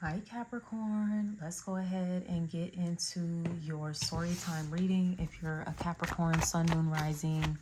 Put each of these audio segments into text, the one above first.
Hi Capricorn, let's go ahead and get into your story time reading. If you're a Capricorn, Sun, Moon, Rising,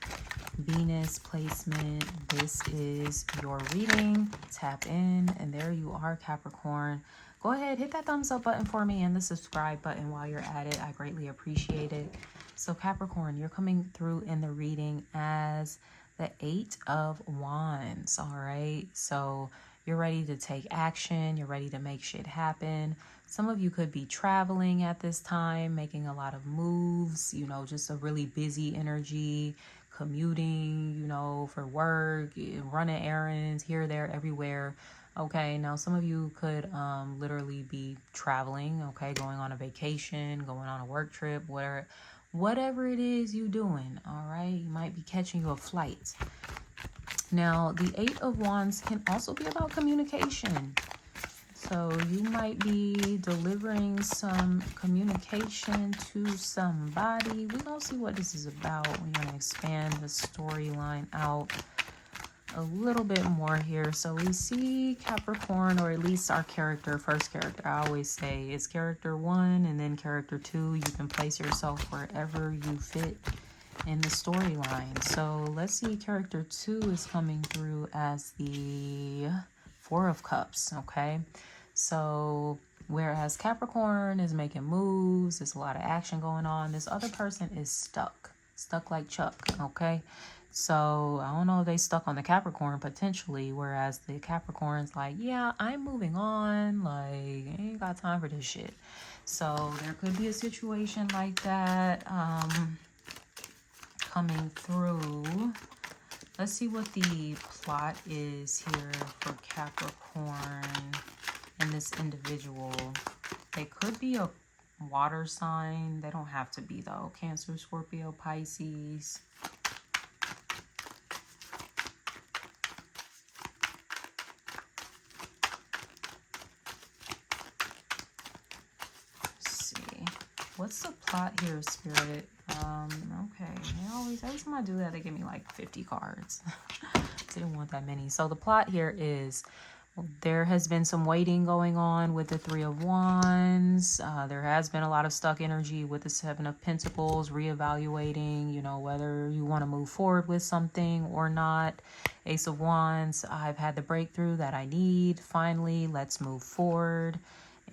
Venus placement, this is your reading. Tap in and there you are, Capricorn. Go ahead, hit that thumbs up button for me and the subscribe button while you're at it. I greatly appreciate it. So Capricorn, you're coming through in the reading as the 8 of Wands, all right? So you're ready to take action. You're ready to make shit happen. Some of you could be traveling at this time, making a lot of moves, you know, just a really busy energy, commuting, you know, for work, running errands here, there, everywhere. Okay, now some of you could literally be traveling, okay, going on a vacation, going on a work trip, whatever it is you doing, all right? You might be catching you a flight. Now, the 8 of Wands can also be about communication. So you might be delivering some communication to somebody. We're going to see what this is about. We're going to expand the storyline out a little bit more here. So we see Capricorn, or at least our character, first character. I always say it's character 1 and then character 2. You can place yourself wherever you fit in the storyline. So let's see, character 2 is coming through as the 4 of Cups, okay? So whereas Capricorn is making moves, there's a lot of action going on, this other person is stuck like Chuck, okay? So I don't know if they stuck on the Capricorn potentially, whereas the Capricorn's like, yeah, I'm moving on, like, I ain't got time for this shit. So there could be a situation like that coming through. Let's see what the plot is here for Capricorn and this individual. They could be a water sign. They don't have to be though. Cancer, Scorpio, Pisces. Let's see. What's the plot here, Spirit? Okay. Every time I do that, they give me like 50 cards. Didn't want that many. So the plot here is there has been some waiting going on with the 3 of Wands. There has been a lot of stuck energy with the 7 of Pentacles, reevaluating, you know, whether you want to move forward with something or not. Ace of Wands, I've had the breakthrough that I need. Finally, let's move forward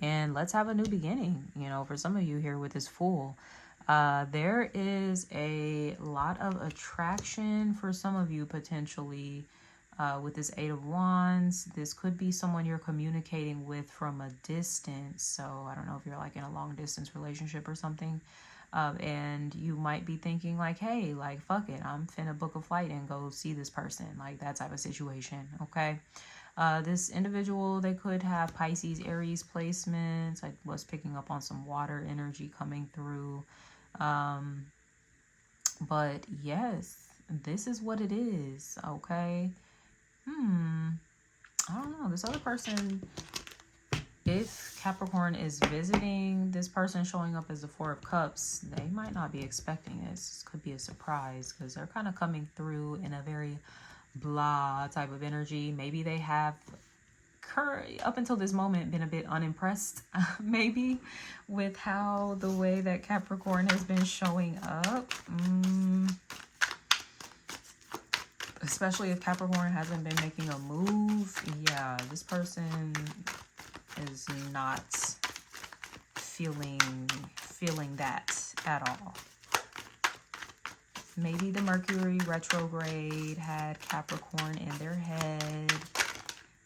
and let's have a new beginning, you know, for some of you here with this Fool. There is a lot of attraction for some of you potentially with this 8 of Wands. This could be someone you're communicating with from a distance. So I don't know if you're like in a long distance relationship or something. And you might be thinking like, hey, like, fuck it, I'm finna book a flight and go see this person. Like that type of situation, okay? This individual, they could have Pisces, Aries placements. I was picking up on some water energy coming through. But yes, this is what it is, okay? I don't know. This other person, if Capricorn is visiting this person showing up as the 4 of Cups, they might not be expecting this. This could be a surprise because they're kind of coming through in a very blah type of energy. Maybe they have up until this moment been a bit unimpressed maybe with how the way that Capricorn has been showing up, especially if Capricorn hasn't been making a move. Yeah, this person is not feeling that at all. Maybe the Mercury retrograde had Capricorn in their head,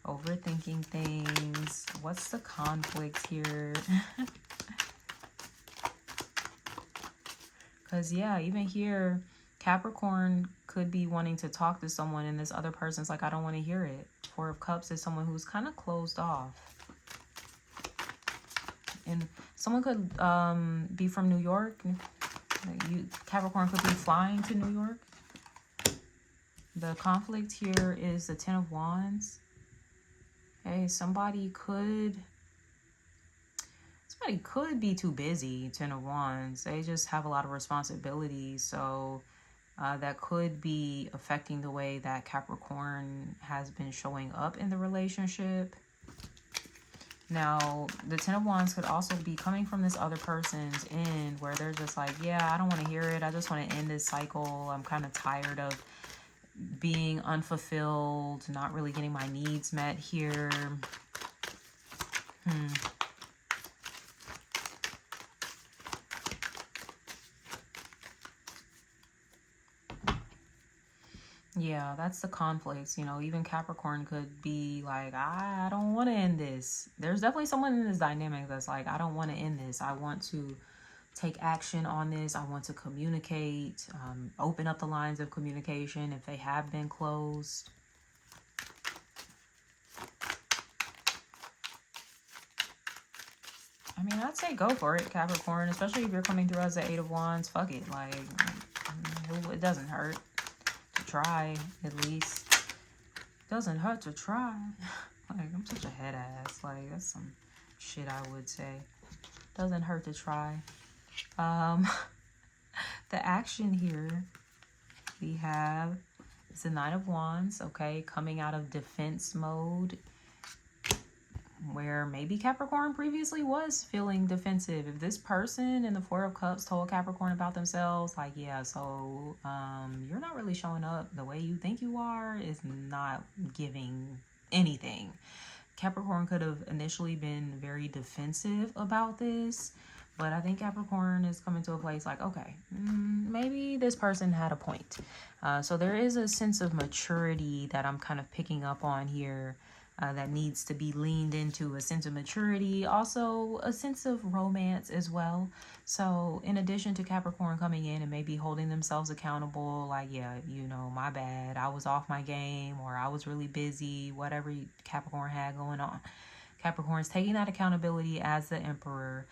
overthinking things. What's the conflict here? Because yeah, even here, Capricorn could be wanting to talk to someone and this other person's like, I don't want to hear it. 4 of Cups is someone who's kind of closed off. And someone could be from New York. Capricorn could be flying to New York. The conflict here is the 10 of Wands. Okay, somebody could be too busy, 10 of Wands. They just have a lot of responsibilities. So that could be affecting the way that Capricorn has been showing up in the relationship. Now, the Ten of Wands could also be coming from this other person's end where they're just like, yeah, I don't want to hear it. I just want to end this cycle. I'm kind of tired of being unfulfilled, not really getting my needs met here. Yeah, that's the conflicts. You know, even Capricorn could be like, I don't want to end this. There's definitely someone in this dynamic that's like, I don't want to end this. I want to take action on this. I want to communicate, open up the lines of communication if they have been closed. I mean, I'd say go for it, Capricorn, especially if you're coming through as the Eight of Wands. Fuck it. Like, it doesn't hurt to try, at least. Doesn't hurt to try. Like, I'm such a head ass. Like, that's some shit I would say. Doesn't hurt to try. The action here we have is the Nine of Wands, okay? Coming out of defense mode, where maybe Capricorn previously was feeling defensive. If this person in the Four of Cups told Capricorn about themselves, like, yeah, so you're not really showing up the way you think you are, is not giving anything. Capricorn could have initially been very defensive about this, but I think Capricorn is coming to a place like, okay, maybe this person had a point. So there is a sense of maturity that I'm kind of picking up on here. That needs to be leaned into, a sense of maturity, also a sense of romance as well. So in addition to Capricorn coming in and maybe holding themselves accountable, like, yeah, you know, my bad, I was off my game, or I was really busy, whatever Capricorn had going on. Capricorn's taking that accountability as the Emperor,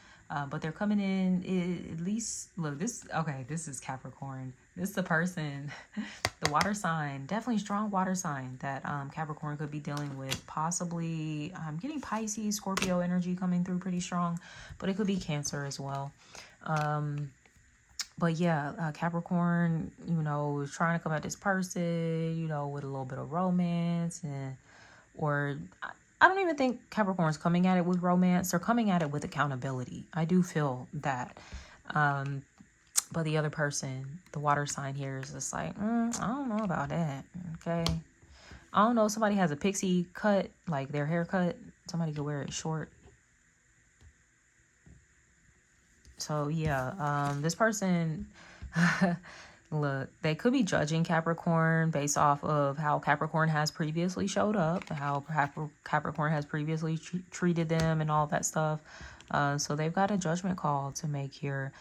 but they're coming in, at least, look, this is Capricorn. This is the person, the water sign, definitely strong water sign that Capricorn could be dealing with. Possibly, I'm getting Pisces, Scorpio energy coming through pretty strong, but it could be Cancer as well. But yeah, Capricorn, you know, is trying to come at this person, you know, with a little bit of romance, or I don't even think Capricorn's coming at it with romance. They're coming at it with accountability. I do feel that. But the other person, the water sign here, is just like, I don't know about that. Okay. I don't know. Somebody has a pixie cut, like their haircut. Somebody could wear it short. So yeah, this person, look, they could be judging Capricorn based off of how Capricorn has previously showed up, how Capricorn has previously treated them and all that stuff. So they've got a judgment call to make here.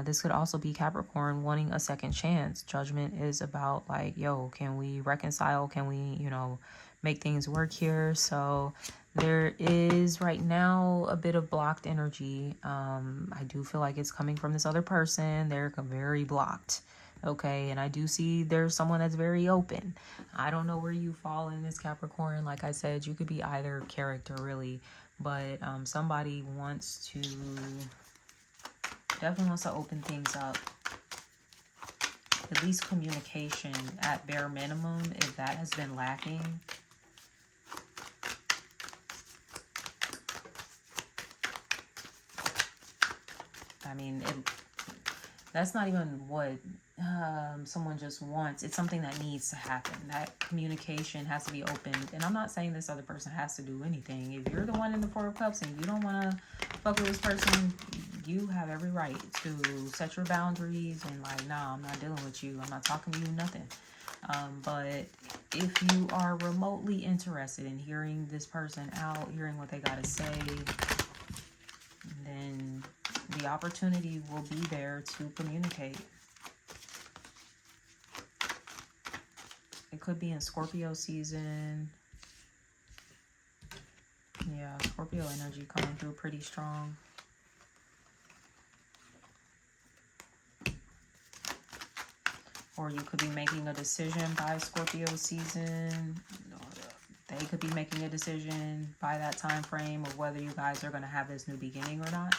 This could also be Capricorn wanting a second chance. Judgment is about like, yo, can we reconcile? Can we, you know, make things work here? So there is right now a bit of blocked energy. I do feel like it's coming from this other person. They're very blocked. Okay, and I do see there's someone that's very open. I don't know where you fall in this Capricorn. Like I said, you could be either character really, but somebody wants to, definitely wants to open things up. At least communication at bare minimum, if that has been lacking. I mean, that's not even what someone just wants. It's something that needs to happen. That communication has to be opened. And I'm not saying this other person has to do anything. If you're the one in the Four of Cups and you don't want to fuck with this person, you have every right to set your boundaries and like, nah, I'm not dealing with you. I'm not talking to you, nothing. But if you are remotely interested in hearing this person out, hearing what they got to say, then the opportunity will be there to communicate. It could be in Scorpio season. Yeah, Scorpio energy coming through pretty strong. Or you could be making a decision by Scorpio season. They could be making a decision by that time frame of whether you guys are going to have this new beginning or not.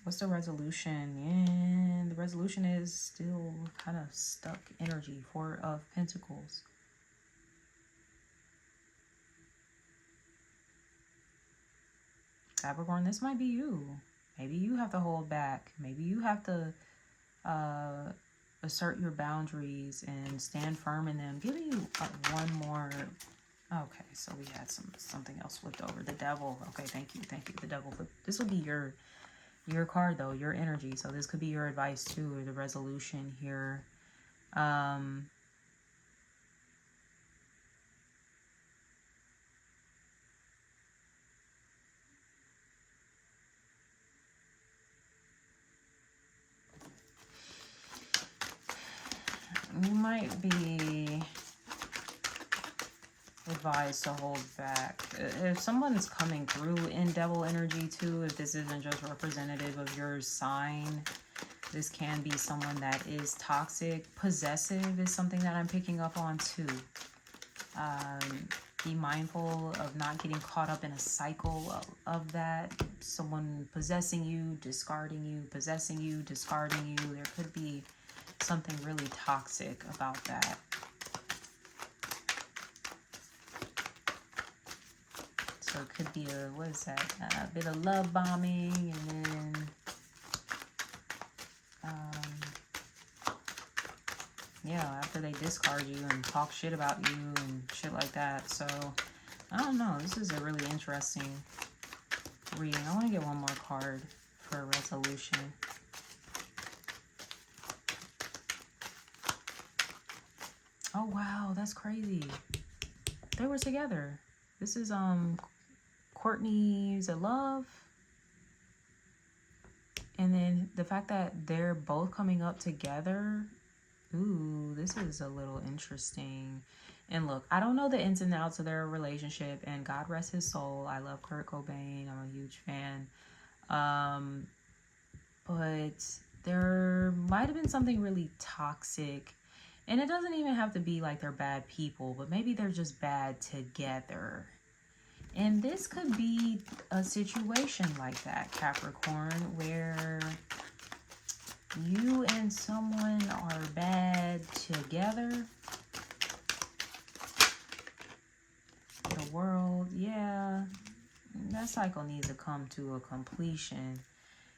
What's the resolution? Yeah, the resolution is still kind of stuck energy. Four of Pentacles. Capricorn, this might be you. Maybe you have to hold back. Maybe you have to assert your boundaries and stand firm in them. Give you one more. Okay, so we had something else flipped over. The devil. Okay, thank you. The devil. This will be your card though, your energy. So this could be your advice too, or the resolution here. You might be advised to hold back. If someone is coming through in devil energy too, if this isn't just representative of your sign, this can be someone that is toxic. Possessive is something that I'm picking up on too. Be mindful of not getting caught up in a cycle of that. Someone possessing you, discarding you, possessing you, discarding you. There could be something really toxic about that. So it could be a, what is that? A bit of love bombing, and then yeah, after they discard you and talk shit about you and shit like that. So I don't know. This is a really interesting reading. I want to get one more card for a resolution. Oh wow, that's crazy. They were together. This is Courtney's love. And then the fact that they're both coming up together. Ooh, this is a little interesting. And look, I don't know the ins and outs of their relationship, and God rest his soul. I love Kurt Cobain. I'm a huge fan. But there might have been something really toxic. And it doesn't even have to be like they're bad people, but maybe they're just bad together. And this could be a situation like that, Capricorn, where you and someone are bad together. The world, yeah, that cycle needs to come to a completion.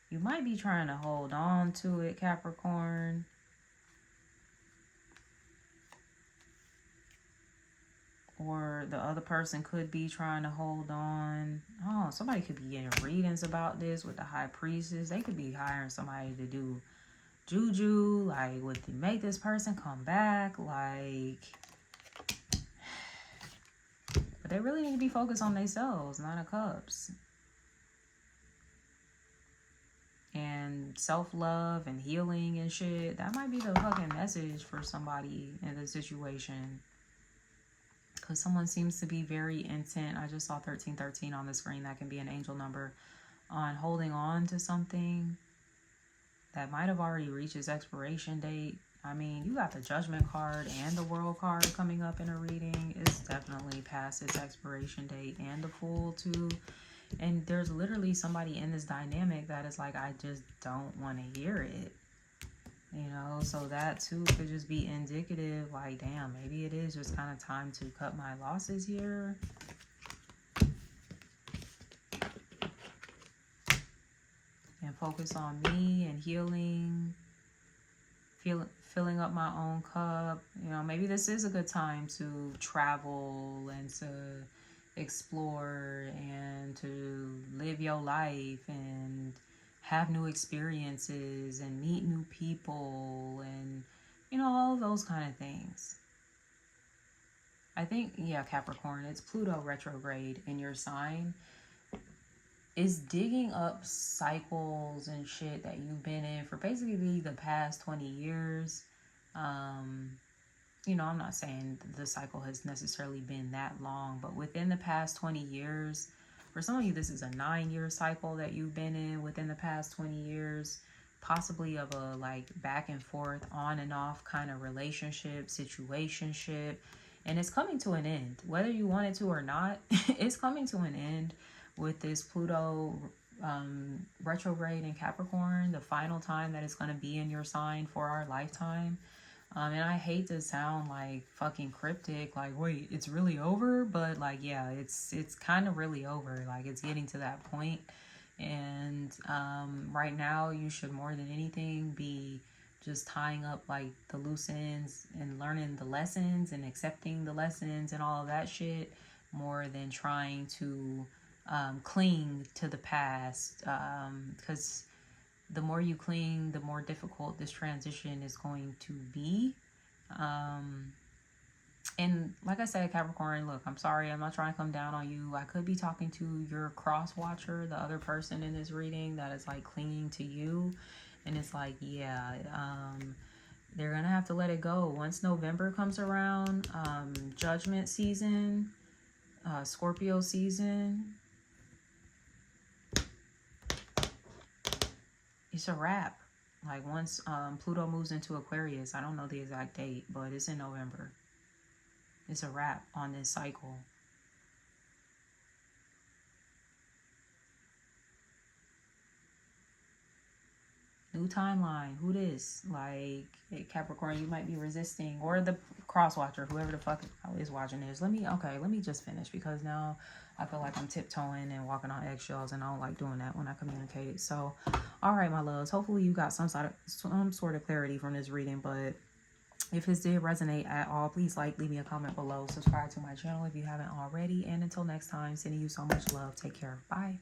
You might be trying to hold on to it, Capricorn. Or the other person could be trying to hold on. Oh, somebody could be getting readings about this with the high priestess. They could be hiring somebody to do juju, like, would they make this person come back? Like, but they really need to be focused on themselves. Nine of Cups. And self-love and healing and shit. That might be the fucking message for somebody in this situation. Because someone seems to be very intent. I just saw 1313 on the screen. That can be an angel number on holding on to something that might have already reached its expiration date. I mean, you got the Judgment card and the World card coming up in a reading. It's definitely past its expiration date, and the Fool too. And there's literally somebody in this dynamic that is like, I just don't want to hear it. You know, so that too could just be indicative, like, damn, maybe it is just kind of time to cut my losses here. And focus on me and healing, filling up my own cup. You know, maybe this is a good time to travel and to explore and to live your life and have new experiences and meet new people and, you know, all those kind of things. I think, yeah, Capricorn, it's Pluto retrograde in your sign. Is digging up cycles and shit that you've been in for basically the past 20 years. You know, I'm not saying the cycle has necessarily been that long, but within the past 20 years, for some of you, this is a 9-year cycle that you've been in within the past 20 years, possibly of a like back and forth, on and off kind of relationship, situationship, and it's coming to an end. Whether you want it to or not, it's coming to an end with this Pluto retrograde in Capricorn, the final time that it's going to be in your sign for our lifetime. And I hate to sound like fucking cryptic, like, wait, it's really over? But like, yeah, it's kind of really over. Like, it's getting to that point. And right now, you should more than anything be just tying up like the loose ends and learning the lessons and accepting the lessons and all of that shit, more than trying to cling to the past. Because the more you cling, the more difficult this transition is going to be. And like I said, Capricorn, look, I'm sorry, I'm not trying to come down on you. I could be talking to your cross watcher, the other person in this reading that is like clinging to you. And it's like, yeah, they're gonna have to let it go once November comes around. Judgment season, Scorpio season, it's a wrap. Like once Pluto moves into Aquarius, I don't know the exact date, but it's in November. It's a wrap on this cycle. New timeline. Who this? Like, Capricorn, you might be resisting, or the cross watcher, whoever the fuck is watching this. Let me just finish, because now I feel like I'm tiptoeing and walking on eggshells, and I don't like doing that when I communicate. So, all right, my loves. Hopefully you got some sort of clarity from this reading. But if this did resonate at all, please leave me a comment below. Subscribe to my channel if you haven't already. And until next time, sending you so much love. Take care. Bye.